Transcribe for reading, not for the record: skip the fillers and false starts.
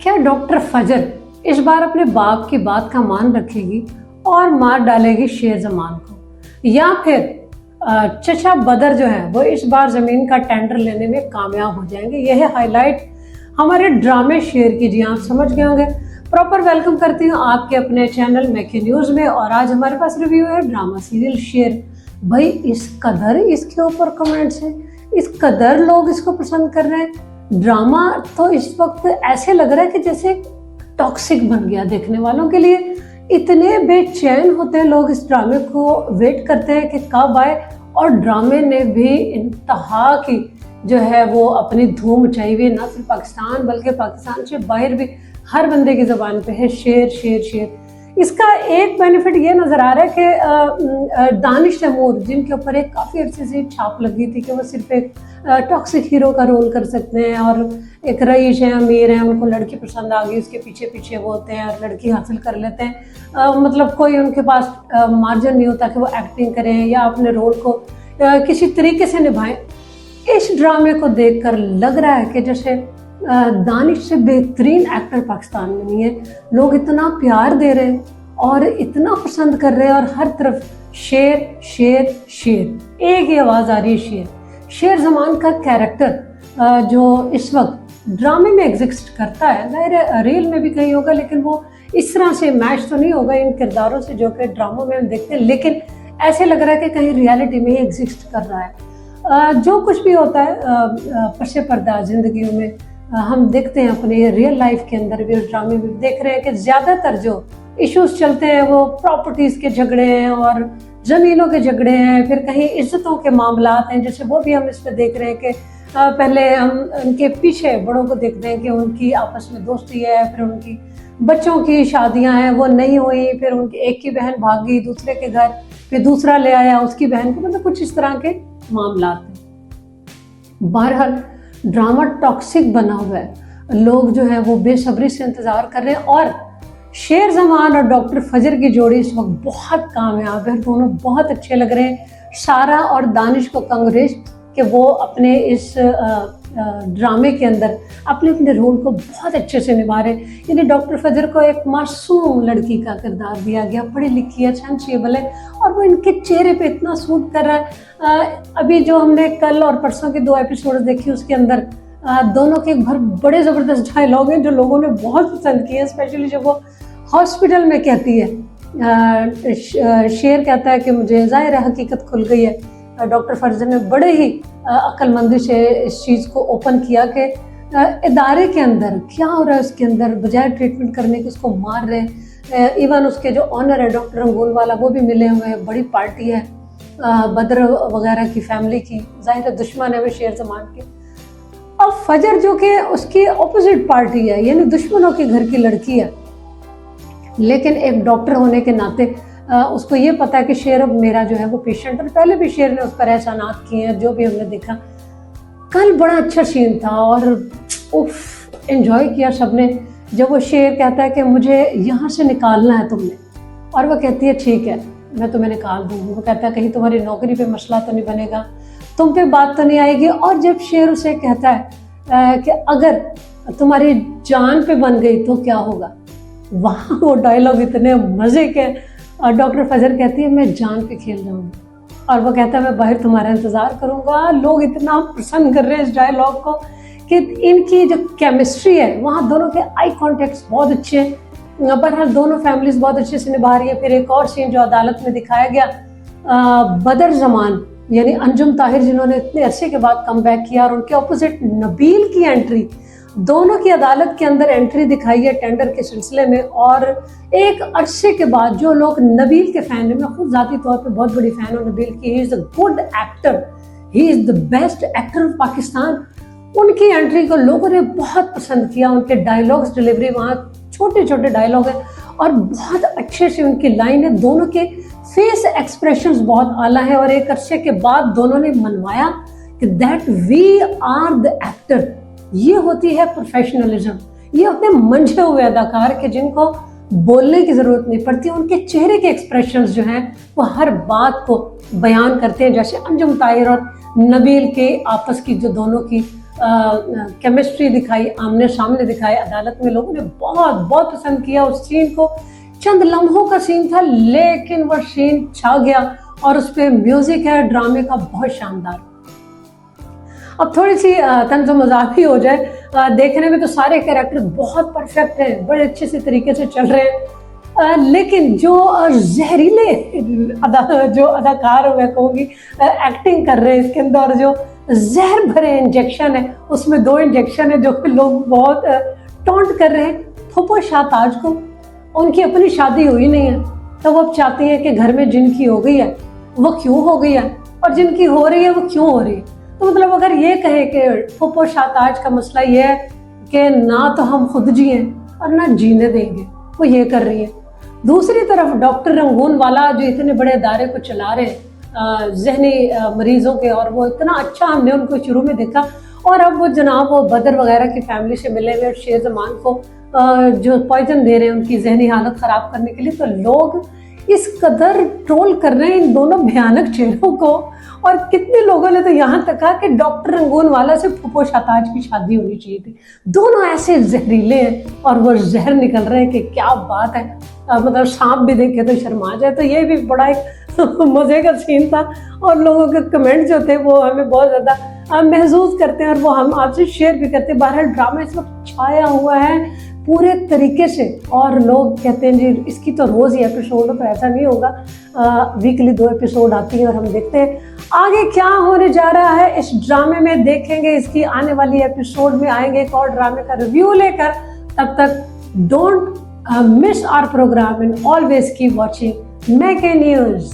क्या डॉक्टर फजर इस बार अपने बाप की बात का मान रखेगी और मार डालेगी शेर जमान को, या फिर चचा बदर जो है वो इस बार जमीन का टेंडर लेने में कामयाब हो जाएंगे? यह है हाईलाइट हमारे ड्रामे शेर की। जी आप समझ गए होंगे। प्रॉपर वेलकम करती हूँ आपके अपने चैनल मैके न्यूज में। और आज हमारे पास रिव्यू है ड्रामा सीरियल शेर। भाई इस कदर इसके ऊपर कमेंट्स हैं, इस कदर लोग इसको पसंद कर रहे हैं। ड्रामा तो इस वक्त ऐसे लग रहा है कि जैसे टॉक्सिक बन गया देखने वालों के लिए। इतने बेचैन होते हैं लोग, इस ड्रामे को वेट करते हैं कि कब आए। और ड्रामे ने भी इंतहा की जो है वो अपनी धूम मचाई हुई, ना सिर्फ पाकिस्तान बल्कि पाकिस्तान से बाहर भी हर बंदे की ज़बान पे है शेर शेर शेर। इसका एक बेनिफिट ये नज़र आ रहा है कि दानिश तैमूर, जिनके ऊपर एक काफ़ी अर्से से छाप लगी थी कि वो सिर्फ एक टॉक्सिक हीरो का रोल कर सकते हैं, और एक रईस है, अमीर है, उनको लड़की पसंद आ गई, उसके पीछे पीछे वो होते हैं और लड़की हासिल कर लेते हैं। मतलब कोई उनके पास मार्जिन नहीं होता कि वो एक्टिंग करें या अपने रोल को किसी तरीके से निभाएं। इस ड्रामे को देखकर लग रहा है कि जैसे दानिश से बेहतरीन एक्टर पाकिस्तान में नहीं है। लोग इतना प्यार दे रहे हैं और इतना पसंद कर रहे हैं, और हर तरफ शेर शेर शेर, एक ही आवाज़ आ रही है शेर। शेर जमान का कैरेक्टर जो इस वक्त ड्रामे में एग्जिस्ट करता है, ज़ाहिर रियल में भी कहीं होगा, लेकिन वो इस तरह से मैच तो नहीं होगा इन किरदारों से जो कि ड्रामों में हम देखते हैं, लेकिन ऐसे लग रहा है कि कहीं रियलिटी में ही एग्जिस्ट कर रहा है। जो कुछ भी होता है पर्शे पर्दा जिंदगियों में हम देखते हैं, अपने रियल लाइफ के अंदर भी, उस ड्रामे में देख रहे हैं कि ज़्यादातर जो इश्यूज चलते हैं वो प्रॉपर्टीज़ के झगड़े हैं और ज़मीनों के झगड़े हैं, फिर कहीं इज्जतों के मामलात हैं, जैसे वो भी हम इस पर देख रहे हैं कि पहले हम उनके पीछे बड़ों को देखते हैं कि उनकी आपस में दोस्ती है, फिर उनकी बच्चों की शादियां हैं वो नहीं हुई, फिर उनकी एक की बहन भाग गई दूसरे के घर, फिर दूसरा ले आया उसकी बहन को, मतलब कुछ इस तरह के मामलात हैं। बहरहाल ड्रामा टॉक्सिक बना हुआ है, लोग जो है वो बेसब्री से इंतज़ार कर रहे हैं। और शेर जमान और डॉक्टर फजर की जोड़ी इस वक्त बहुत कामयाब है, दोनों बहुत अच्छे लग रहे हैं। सारा और दानिश को कांग्रेस कि वो अपने इस ड्रामे के अंदर अपने रोल को बहुत अच्छे से निभा रहे हैं। यानी डॉक्टर फजर को एक मासूम लड़की का किरदार दिया गया, पढ़ी लिखी है, सेंसिबल है, और वो इनके चेहरे पे इतना सूट कर रहा है। अभी जो हमने कल और परसों के 2 एपिसोड देखी, उसके अंदर दोनों के बड़े ज़बरदस्त डायलॉग हैं जो लोगों ने बहुत पसंद किए, स्पेशली जब वो हॉस्पिटल में कहती है, शेर कहता है कि मुझे ज़ाहिर हकीकत खुल गई है। डॉक्टर फजर ने बड़े ही अक्लमंदी से इस चीज़ को ओपन किया कि इदारे के अंदर क्या हो रहा है, उसके अंदर बजाय ट्रीटमेंट करने के उसको मार रहे हैं। इवन उसके जो ऑनर है डॉक्टर अंगूल वाला, वो भी मिले हुए हैं, बड़ी पार्टी है बदर वगैरह की फैमिली की, ज़ाहिर दुश्मन है वो शेर जमान के। अब फजर जो कि उसकी अपोजिट पार्टी है, यानी दुश्मनों के घर की लड़की है, लेकिन एक डॉक्टर होने के नाते उसको ये पता है कि शेर अब मेरा जो है वो पेशेंट, और पहले भी शेर ने उस पर एहसानात किए हैं जो भी हमने देखा। कल बड़ा अच्छा सीन था और उफ एंजॉय किया सबने, जब वो शेर कहता है कि मुझे यहाँ से निकालना है तुमने, और वो कहती है ठीक है मैं तुम्हें निकाल दूँगी। वो कहता है कहीं तुम्हारी नौकरी पे मसला तो नहीं बनेगा, तुम पे बात तो नहीं आएगी। और जब शेर उसे कहता है कि अगर तुम्हारी जान पे बन गई तो क्या होगा, वहाँ वो डायलॉग इतने मज़े के। और डॉक्टर फजर कहती है मैं जान पे खेल जाऊंगी, और वो कहता है मैं बाहर तुम्हारा इंतज़ार करूंगा। लोग इतना पसंद कर रहे हैं इस डायलॉग को कि इनकी जो केमिस्ट्री है, वहाँ दोनों के आई कॉन्टेक्ट्स बहुत अच्छे हैं। बहरहाल दोनों फैमिलीज बहुत अच्छे से निभा रही है। फिर एक और सीन जो अदालत में दिखाया गया, बदर जमान यानी अंजुम ताहिर, जिन्होंने इतने अरसे के बाद कम बैक किया, और उनके अपोजिट नबील की एंट्री, दोनों की अदालत के अंदर एंट्री दिखाई है टेंडर के सिलसिले में। और एक अरसे के बाद जो लोग नबील के फैन हैं, मैं खुद ज़ाती तौर पे बहुत बड़ी फ़ैन हूँ नबील की, he is a good actor, he is the best actor of Pakistan, उनकी एंट्री को लोगों ने बहुत पसंद किया। उनके डायलॉग्स डिलीवरी, वहाँ छोटे छोटे डायलॉग हैं और बहुत अच्छे से उनकी लाइन है, दोनों के फेस एक्सप्रेशंस बहुत आला है। और एक अरसे के बाद दोनों ने मनवाया कि that we are the actor. ये होती है प्रोफेशनलिज्म, ये होते हैं मंझे हुए अदाकार के जिनको बोलने की ज़रूरत नहीं पड़ती, उनके चेहरे के एक्सप्रेशंस जो हैं वो हर बात को बयान करते हैं। जैसे अंजुम ताहिर और नबील के आपस की जो दोनों की केमिस्ट्री दिखाई, आमने सामने दिखाई अदालत में, लोगों ने बहुत बहुत पसंद किया उस सीन को। चंद लम्हों का सीन था लेकिन वह सीन छा गया और उस पर म्यूजिक है ड्रामे का बहुत शानदार। अब थोड़ी सी तंज मजाक ही हो जाए, देखने में तो सारे कैरेक्टर बहुत परफेक्ट हैं, बड़े अच्छे से तरीके से चल रहे हैं, लेकिन जो जहरीले जो अदाकार मैं कहूँगी एक्टिंग कर रहे हैं इसके अंदर, जो जहर भरे इंजेक्शन है, उसमें 2 इंजेक्शन है जो लोग बहुत टॉन्ट कर रहे हैं। फुप्पो शाहताज को उनकी अपनी शादी हुई नहीं है तो वो अब चाहती है कि घर में जिनकी हो गई है वो क्यों हो गई है, और जिनकी हो रही है वो क्यों हो रही है। तो मतलब अगर ये कहे कि फुप्पो शाहताज का मसला ये है कि ना तो हम खुद जिए और ना जीने देंगे, वो ये कर रही है। दूसरी तरफ डॉक्टर रंगून वाला जो इतने बड़े अदारे को चला रहे हैं जहनी मरीजों के, और वो इतना अच्छा हमने उनको शुरू में देखा, और अब वो जनाब वो बदर वगैरह की फैमिली से मिले हुए शेर जमान को जो पॉइजन दे रहे हैं उनकी जहनी हालत खराब करने के लिए। तो लोग इस कदर ट्रोल कर रहे हैं इन दोनों भयानक चेहरों को, और कितने लोगों ने तो यहाँ तक कहा कि डॉक्टर रंगून वाला से फुप्पो शाहताज की शादी होनी चाहिए थी। दोनों ऐसे जहरीले हैं और वो जहर निकल रहे हैं कि क्या बात है, मतलब सांप भी देखे तो शर्मा जाए। तो ये भी बड़ा एक मजे का सीन था, और लोगों के कमेंट जो थे वो हमें बहुत ज़्यादा महसूस करते हैं और वो हम आपसे शेयर भी करते हैं। बहरहाल ड्रामा इस वक्त छाया हुआ है पूरे तरीके से, और लोग कहते हैं जी इसकी तो रोज़ ही एपिसोड हो, तो ऐसा नहीं होगा, वीकली 2 एपिसोड आती हैं और हम देखते हैं आगे क्या होने जा रहा है इस ड्रामे में। देखेंगे इसकी आने वाली एपिसोड में आएंगे एक और ड्रामे का रिव्यू लेकर। तब तक don't miss our programme and always keep watching मैके न्यूज़।